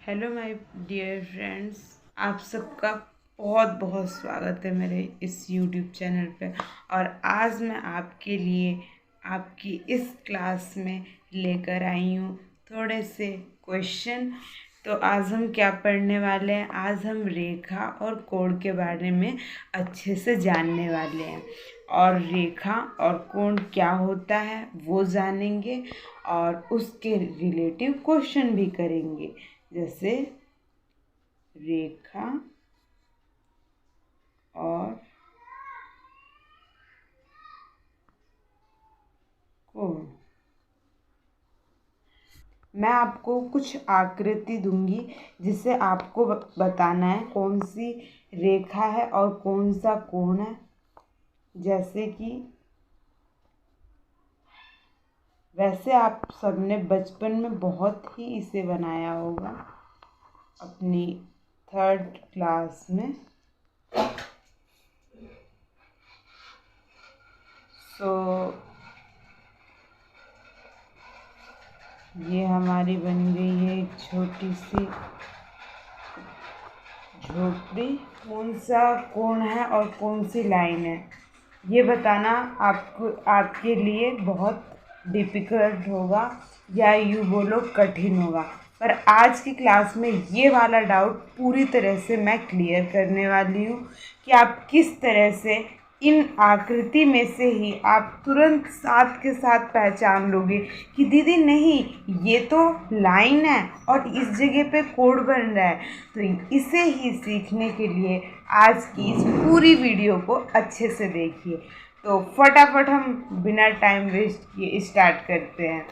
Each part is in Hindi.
हेलो माय डियर फ्रेंड्स, आप सबका बहुत बहुत स्वागत है मेरे इस यूट्यूब चैनल पे। और आज मैं आपके लिए आपकी इस क्लास में लेकर आई हूँ थोड़े से क्वेश्चन। तो आज हम क्या पढ़ने वाले हैं? आज हम रेखा और कोण के बारे में अच्छे से जानने वाले हैं। और रेखा और कोण क्या होता है वो जानेंगे और उसके रिलेटिव क्वेश्चन भी करेंगे, जैसे रेखा और कोण। मैं आपको कुछ आकृति दूंगी जिससे आपको बताना है कौन सी रेखा है और कौन सा कोण है। जैसे कि वैसे आप सबने बचपन में बहुत ही इसे बनाया होगा अपनी 3rd क्लास में। सो ये हमारी बन गई है एक छोटी सी झोपड़ी। कौन सा कोण है और कौन सी लाइन है ये बताना आपको आपके लिए बहुत डिफ़िकल्ट होगा, या यूँ बोलो कठिन होगा। पर आज की क्लास में ये वाला डाउट पूरी तरह से मैं क्लियर करने वाली हूँ कि आप किस तरह से इन आकृति में से ही आप तुरंत साथ के साथ पहचान लोगे कि दीदी नहीं, ये तो लाइन है और इस जगह पे कोड बन रहा है। तो इसे ही सीखने के लिए आज की इस पूरी वीडियो को अच्छे से देखिए। तो फटाफट हम बिना टाइम वेस्ट किए स्टार्ट करते हैं।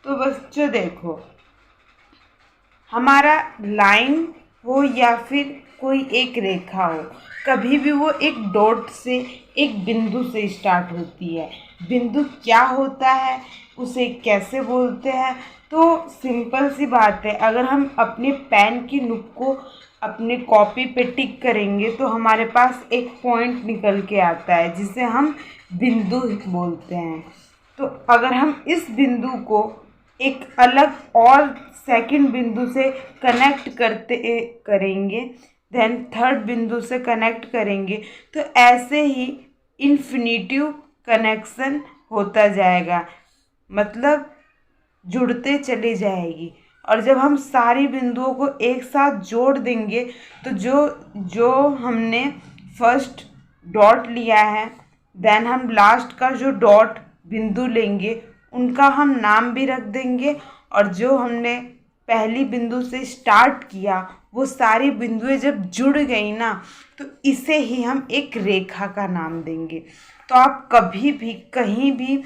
तो बच्चों देखो, हमारा लाइन हो या फिर कोई एक रेखा हो, कभी भी वो एक डॉट से, एक बिंदु से स्टार्ट होती है। बिंदु क्या होता है, उसे कैसे बोलते हैं? तो सिंपल सी बात है, अगर हम अपने पेन की नुक को अपने कॉपी पे टिक करेंगे तो हमारे पास एक पॉइंट निकल के आता है जिसे हम बिंदु बोलते हैं। तो अगर हम इस बिंदु को एक अलग और सेकंड बिंदु से कनेक्ट करते करेंगे, देन थर्ड बिंदु से कनेक्ट करेंगे, तो ऐसे ही इन्फिनिटिव कनेक्शन होता जाएगा, मतलब जुड़ते चली जाएगी। और जब हम सारी बिंदुओं को एक साथ जोड़ देंगे तो जो जो हमने फर्स्ट डॉट लिया है, देन हम लास्ट का जो डॉट बिंदु लेंगे उनका हम नाम भी रख देंगे। और जो हमने पहली बिंदु से स्टार्ट किया वो सारी बिंदुएं जब जुड़ गई ना, तो इसे ही हम एक रेखा का नाम देंगे। तो आप कभी भी कहीं भी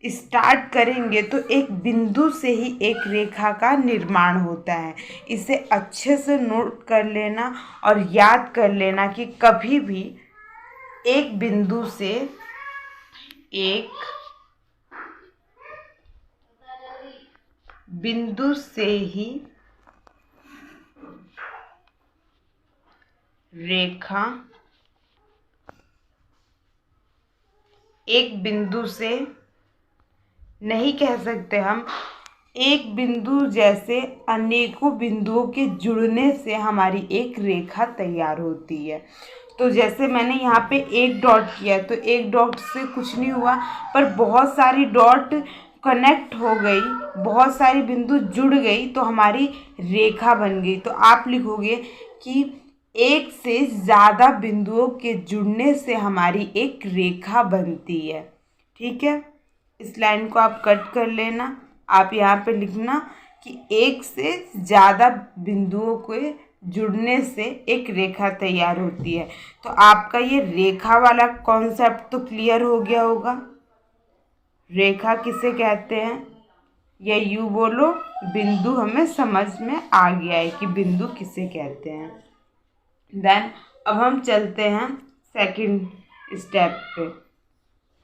स्टार्ट करेंगे तो एक बिंदु से ही एक रेखा का निर्माण होता है। इसे अच्छे से नोट कर लेना और याद कर लेना कि कभी भी एक बिंदु से एक बिंदु से ही रेखा, एक बिंदु से नहीं कह सकते हम, एक बिंदु जैसे अनेकों बिंदुओं के जुड़ने से हमारी एक रेखा तैयार होती है। तो जैसे मैंने यहाँ पे एक डॉट किया तो एक डॉट से कुछ नहीं हुआ, पर बहुत सारी डॉट कनेक्ट हो गई, बहुत सारी बिंदु जुड़ गई तो हमारी रेखा बन गई। तो आप लिखोगे कि एक से ज़्यादा बिंदुओं के जुड़ने से हमारी एक रेखा बनती है। ठीक है, इस लाइन को आप कट कर लेना। आप यहाँ पे लिखना कि एक से ज़्यादा बिंदुओं के जुड़ने से एक रेखा तैयार होती है। तो आपका ये रेखा वाला कॉन्सेप्ट तो क्लियर हो गया होगा। रेखा किसे कहते हैं, या यूँ बोलो बिंदु हमें समझ में आ गया है कि बिंदु किसे कहते हैं। देन अब हम चलते हैं सेकंड स्टेप पे।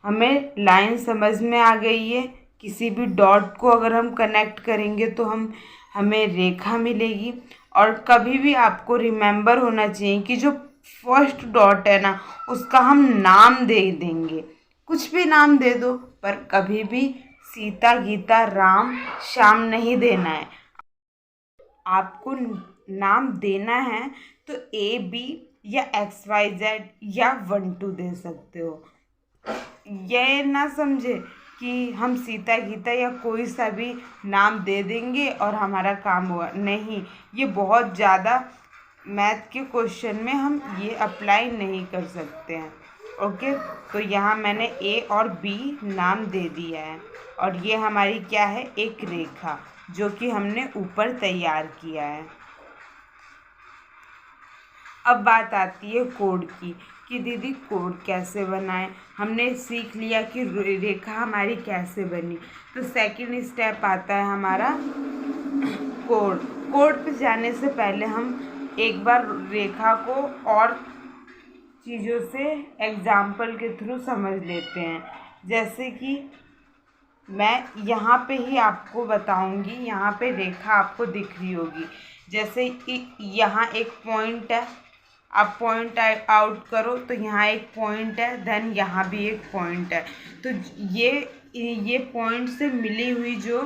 हमें लाइन समझ में आ गई है, किसी भी डॉट को अगर हम कनेक्ट करेंगे तो हमें रेखा मिलेगी। और कभी भी आपको रिमेंबर होना चाहिए कि जो फर्स्ट डॉट है ना, उसका हम नाम दे देंगे। कुछ भी नाम दे दो, पर कभी भी सीता, गीता, राम, श्याम नहीं देना है। आपको नाम देना है तो AB या XYZ या 1 2 दे सकते हो। ये ना समझे कि हम सीता, गीता या कोई सा भी नाम दे देंगे और हमारा काम हुआ, नहीं। ये बहुत ज़्यादा मैथ के क्वेश्चन में हम ये अप्लाई नहीं कर सकते हैं। ओके, तो यहाँ मैंने A और B नाम दे दिया है, और ये हमारी क्या है, एक रेखा, जो कि हमने ऊपर तैयार किया है। अब बात आती है कोड की, कि दीदी कोड कैसे बनाएं। हमने सीख लिया कि रेखा हमारी कैसे बनी, तो सेकंड स्टेप आता है हमारा कोड। कोड पे जाने से पहले हम एक बार रेखा को और चीज़ों से एग्जाम्पल के थ्रू समझ लेते हैं। जैसे कि मैं यहाँ पे ही आपको बताऊंगी, यहाँ पे रेखा आपको दिख रही होगी। जैसे कि यहाँ एक पॉइंट है, आप पॉइंट आउट करो तो यहाँ एक पॉइंट है, देन यहाँ भी एक पॉइंट है। तो ये पॉइंट से मिली हुई जो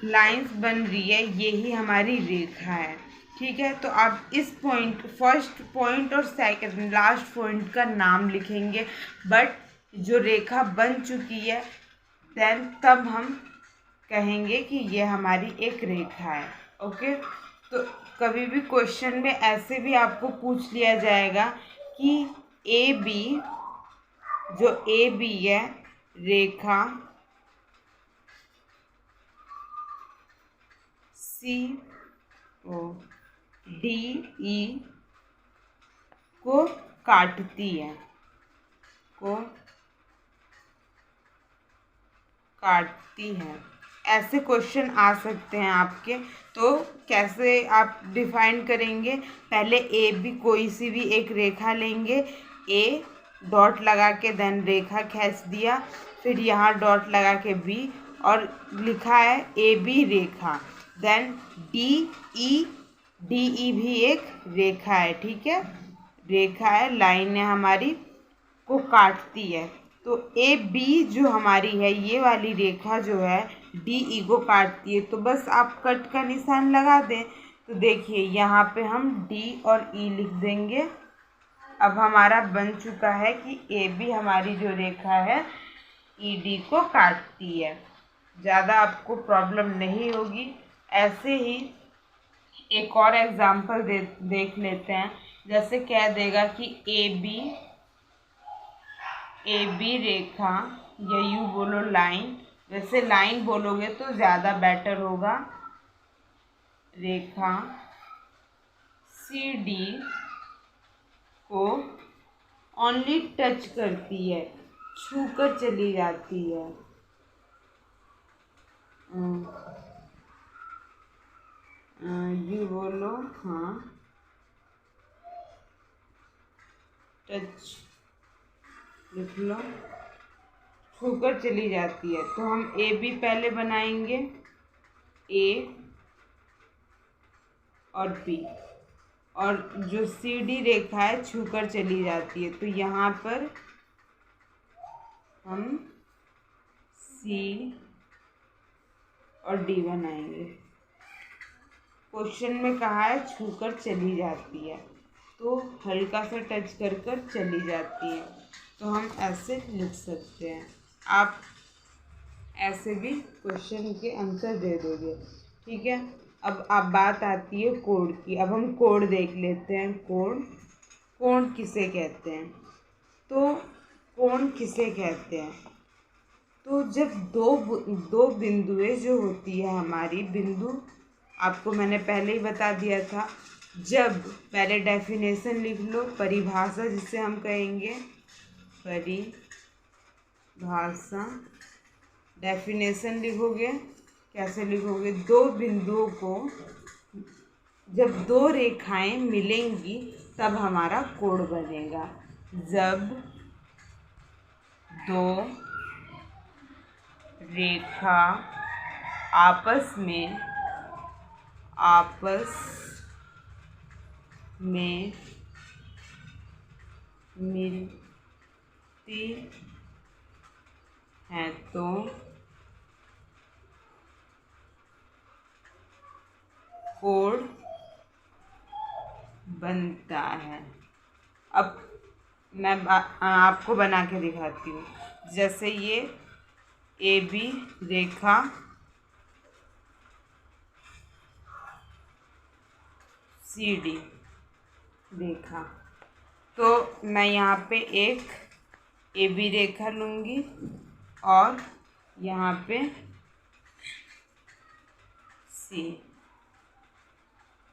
लाइंस बन रही है, यही हमारी रेखा है। ठीक है, तो आप इस पॉइंट, फर्स्ट पॉइंट और सेकंड लास्ट पॉइंट का नाम लिखेंगे, बट जो रेखा बन चुकी है देन तब हम कहेंगे कि ये हमारी एक रेखा है। ओके, तो कभी भी क्वेश्चन में ऐसे भी आपको पूछ लिया जाएगा कि AB, जो AB है रेखा CODE को काटती है, ऐसे क्वेश्चन आ सकते हैं आपके। तो कैसे आप डिफाइन करेंगे, पहले AB कोई सी भी एक रेखा लेंगे, A डॉट लगा के देन रेखा खींच दिया, फिर यहाँ डॉट लगा के B और लिखा है AB रेखा, देन DE भी एक रेखा है। ठीक है, रेखा है, लाइन है हमारी, को काटती है। तो AB जो हमारी है, ये वाली रेखा जो है DE को काटती है, तो बस आप कट का निशान लगा दें। तो देखिए यहाँ पे हम D और E लिख देंगे। अब हमारा बन चुका है कि AB हमारी जो रेखा है ED को काटती है। ज़्यादा आपको प्रॉब्लम नहीं होगी। ऐसे ही एक और एग्जाम्पल देख लेते हैं। जैसे कह देगा कि AB रेखा, या यूँ बोलो लाइन, वैसे लाइन बोलोगे तो ज़्यादा बेटर होगा, रेखा CD को ओनली टच करती है, छू कर चली जाती है। ये बोलो, हाँ, टच लिख लो, छूकर चली जाती है। तो हम AB पहले बनाएंगे, A और B, और जो CD रेखा है छूकर चली जाती है, तो यहाँ पर हम C और D बनाएंगे। क्वेश्चन में कहा है छूकर चली जाती है, तो हल्का सा टच कर कर चली जाती है, तो हम ऐसे लिख सकते हैं। आप ऐसे भी क्वेश्चन के आंसर दे दोगे। ठीक है, अब बात आती है कोड की। अब हम कोड देख लेते हैं। कोण किसे कहते हैं, तो कोण किसे कहते हैं, तो जब दो बिंदुएं जो होती है हमारी, बिंदु आपको मैंने पहले ही बता दिया था। जब पहले डेफिनेशन लिख लो, परिभाषा जिसे हम कहेंगे, परिभाषा, डेफिनेशन लिखोगे, कैसे लिखोगे, दो बिंदुओं को जब दो रेखाएं मिलेंगी तब हमारा कोड बनेगा। जब दो रेखा आपस में मिलती, 2 रेखाएं मिलती हैं, हैं तो कोण बनता है। अब मैं आपको बना के दिखाती हूँ। जैसे ये AB रेखा CD रेखा, तो मैं यहाँ पे एक AB रेखा लूँगी और यहाँ पे C,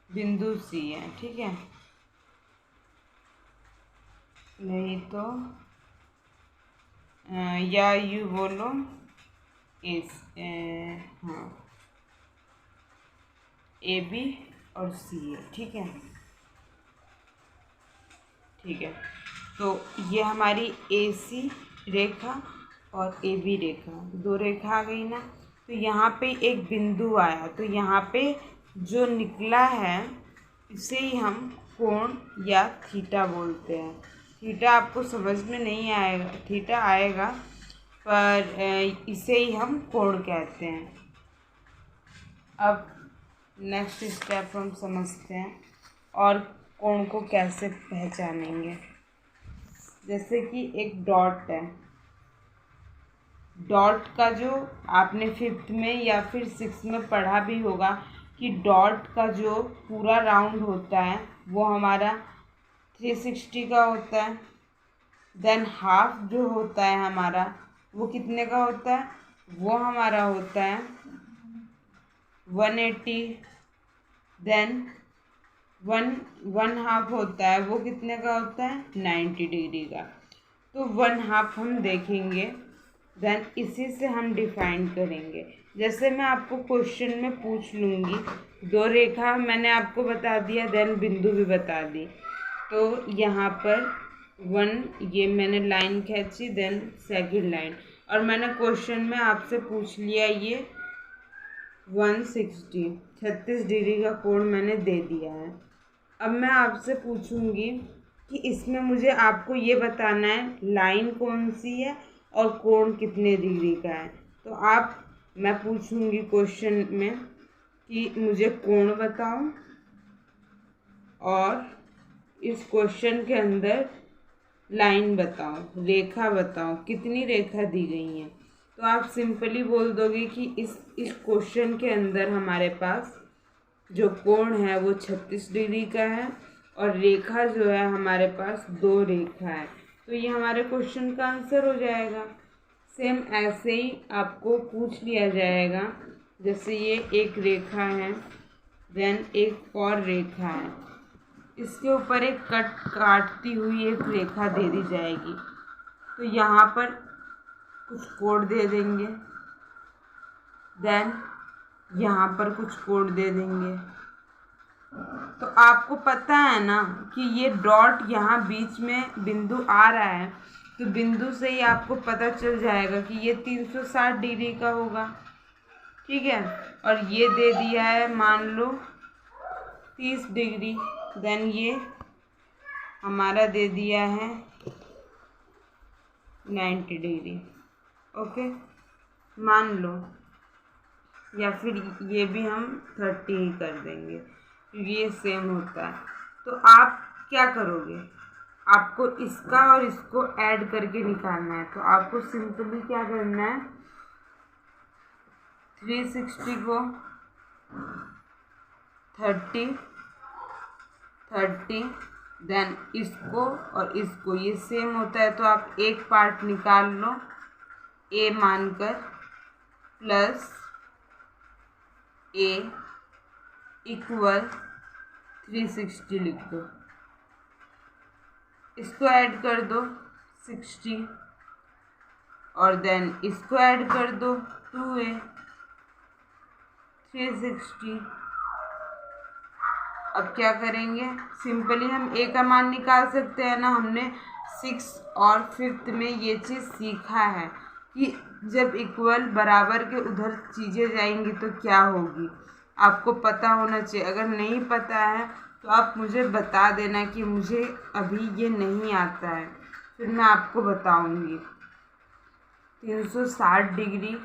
बिंदु C है, ठीक है। नहीं तो या यूँ बोलो हाँ AB और C है, ठीक है। ठीक है, तो ये हमारी AC रेखा और AB रेखा, दो रेखा आ गई ना। तो यहाँ पे एक बिंदु आया, तो यहाँ पे जो निकला है इसे ही हम कोण या थीटा बोलते हैं। थीटा आपको समझ में नहीं आएगा, थीटा आएगा, पर इसे ही हम कोण कहते हैं। अब नेक्स्ट स्टेप हम समझते हैं और कोण को कैसे पहचानेंगे। जैसे कि एक डॉट है, डॉट का जो आपने 5th में या फिर 6th में पढ़ा भी होगा कि डॉट का जो पूरा राउंड होता है वो हमारा 360 का होता है। देन हाफ जो होता है हमारा वो कितने का होता है, वो हमारा होता है 180। देन वन हाफ होता है, वो कितने का होता है 90 डिग्री का। तो 1/2 हम देखेंगे, देन इसी से हम डिफाइन करेंगे। जैसे मैं आपको क्वेश्चन में पूछ लूँगी, दो रेखा मैंने आपको बता दिया, देन बिंदु भी बता दी। तो यहाँ पर 1 ये मैंने लाइन खींची, देन सेकंड लाइन, और मैंने क्वेश्चन में आपसे पूछ लिया ये 36 डिग्री का कोण मैंने दे दिया है। अब मैं आपसे पूछूंगी कि इसमें मुझे आपको ये बताना है लाइन कौन सी है और कोण कितने डिग्री का है। तो मैं पूछूंगी क्वेश्चन में कि मुझे कोण बताओ और इस क्वेश्चन के अंदर लाइन बताओ, रेखा बताओ, कितनी रेखा दी गई है। तो आप सिंपली बोल दोगे कि इस क्वेश्चन के अंदर हमारे पास जो कोण है वो 36 डिग्री का है और रेखा जो है हमारे पास 2 रेखा है। तो ये हमारे क्वेश्चन का आंसर हो जाएगा। सेम ऐसे ही आपको पूछ लिया जाएगा, जैसे ये एक रेखा है, देन एक और रेखा है, इसके ऊपर एक काटती हुई एक रेखा दे दी जाएगी। तो यहाँ पर कुछ कोण दे देंगे, देन यहाँ पर कुछ कोण दे देंगे। तो आपको पता है ना कि ये डॉट यहाँ बीच में बिंदु आ रहा है, तो बिंदु से ही आपको पता चल जाएगा कि ये 360 डिग्री का होगा, ठीक है। और ये दे दिया है मान लो 30 डिग्री, देन ये हमारा दे दिया है 90 डिग्री, ओके मान लो, या फिर ये भी हम 30 ही कर देंगे क्योंकि ये सेम होता है। तो आप क्या करोगे, आपको इसका और इसको ऐड करके निकालना है। तो आपको सिंपली क्या करना है, 360 को 30 देन इसको और इसको, ये सेम होता है तो आप एक पार्ट निकाल लो a मानकर, प्लस a इक्वल 360 लिख दो, इसको ऐड कर दो 60 और देन इसको ऐड कर दो 2a 360। अब क्या करेंगे, सिंपली हम a का मान निकाल सकते हैं ना। हमने 6 और 5th में ये चीज़ सीखा है कि जब इक्वल बराबर के उधर चीज़ें जाएंगी तो क्या होगी, आपको पता होना चाहिए। अगर नहीं पता है तो आप मुझे बता देना कि मुझे अभी ये नहीं आता है, फिर मैं आपको बताऊंगी। 360 डिग्री,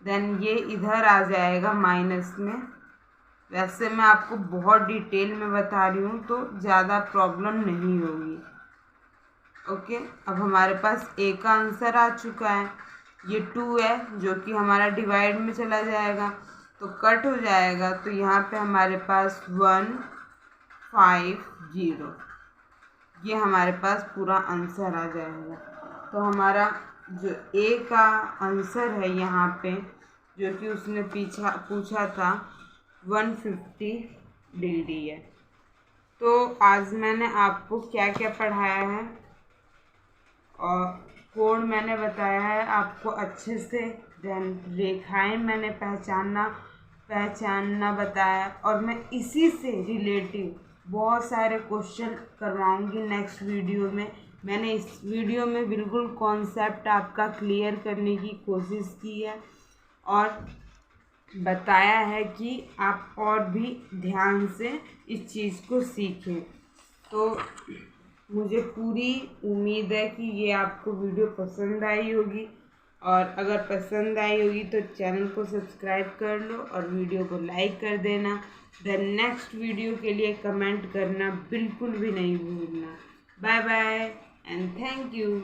देन ये इधर आ जाएगा माइनस में। वैसे मैं आपको बहुत डिटेल में बता रही हूँ तो ज़्यादा प्रॉब्लम नहीं होगी। ओके, अब हमारे पास ए का आंसर आ चुका है। ये 2 है जो कि हमारा डिवाइड में चला जाएगा तो कट हो जाएगा, तो यहाँ पे हमारे पास 150, ये हमारे पास पूरा आंसर आ जाएगा। तो हमारा जो ए का आंसर है यहाँ पे, जो कि उसने पूछा था 150 डिग्री है। तो आज मैंने आपको क्या क्या पढ़ाया है और कोण मैंने बताया है आपको अच्छे से, देन रेखाएं मैंने पहचानना बताया, और मैं इसी से रिलेटिव बहुत सारे क्वेश्चन करवाऊंगी नेक्स्ट वीडियो में। मैंने इस वीडियो में बिल्कुल कॉन्सेप्ट आपका क्लियर करने की कोशिश की है और बताया है कि आप और भी ध्यान से इस चीज़ को सीखें। तो मुझे पूरी उम्मीद है कि ये आपको वीडियो पसंद आई होगी, और अगर पसंद आई होगी तो चैनल को सब्सक्राइब कर लो और वीडियो को लाइक कर देना। द नेक्स्ट वीडियो के लिए कमेंट करना बिल्कुल भी नहीं भूलना। Bye bye and thank you.